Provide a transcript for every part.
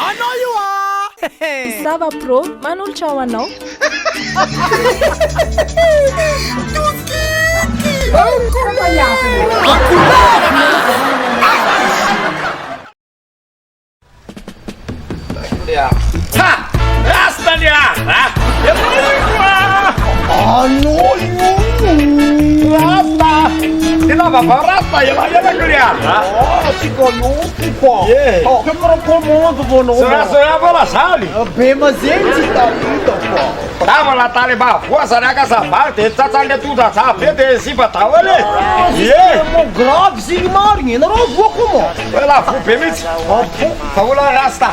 I know you are. Ça va pro, Manul Chawa não? Ha! Rasta liara! I know you. Rasta! Tirava pra rasta, ela ia criar. Oh, se ganhou, pô. Yeah. Oh, que para comando, bono. Senhora vai sabe? Bem, mas ele tá lindo, pô. Tava lá, tá levando força, né, com essa parte, ele tá saindo tudo, sabe? Ele se bateu, ele. É um grave, sim, Marinho. Não vou como. Vai lá, fui, permite? Vamos lá, rasta.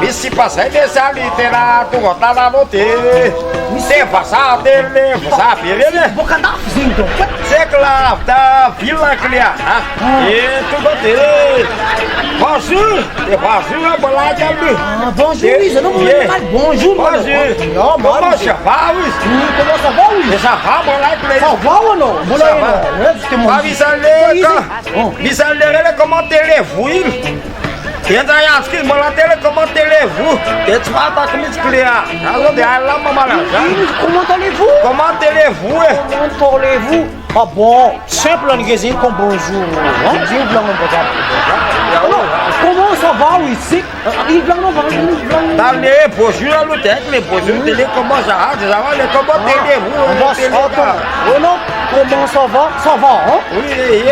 E se passar, desse ali, terá, tu botar lá no teu. Você passar dele, sabe? Ele. Boca da então. Você que lá, da vila criar, e tu bater. Vazio, é bolada ali. Bonjour, Luiz, eu não vou mais bonjour, mano. Não, Como mano. chaval, Como ça va, Luiz? essa raba lá que Ça va ou não? Ça va. Bisaleira como telefone. Entra aí, as que mola tele como telefone. Eles matam como se criar. Nós odeiamos lá, mamãe. Comment allez-vous? Como telefone. Comment allez-vous? Ah bon, simple ninguém com bonjour. Hein? Comment ça va, Luiz? Il blanc non va. Tá ali, poxa, no técnico, poxa, ele como já, já olha como telefone. Oh non, comment ça va? Ça va, hein? Oui,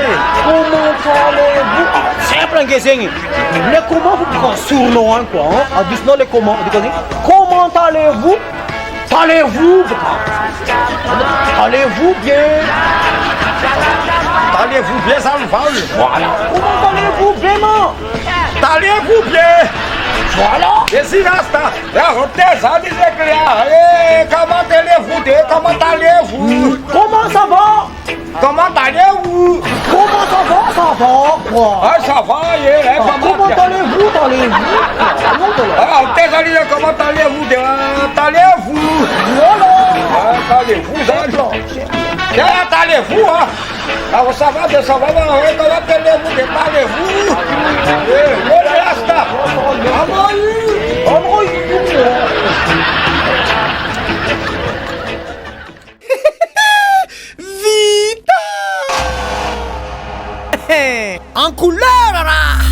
Comment allez-vous? Simple ninguém. Mais comment vous prendre surnom, hein, quoi? Hein? Ah, dis non les comment. Comment allez-vous? Allez-vous? Allez-vous bien? Allez-vous bien, ça me parle. Voilà. Comment allez-vous bien, non? Allez-vous bien. Voilà. Esse rasta, é a roteira de criar. Comment allez-vous? Comment allez-vous? Comment ça va? Comment allez-vous? Comment ça va? Ça va, quoi? Ah, ça va, é Comment allez-vous? Ah, o texto ali, comment allez-vous? Allez-vous? Voilà. Allez-vous, ça allez-vous, hein? Ah, você vai, comment allez-vous? Allez-vous? Olha esta. En couleur, là!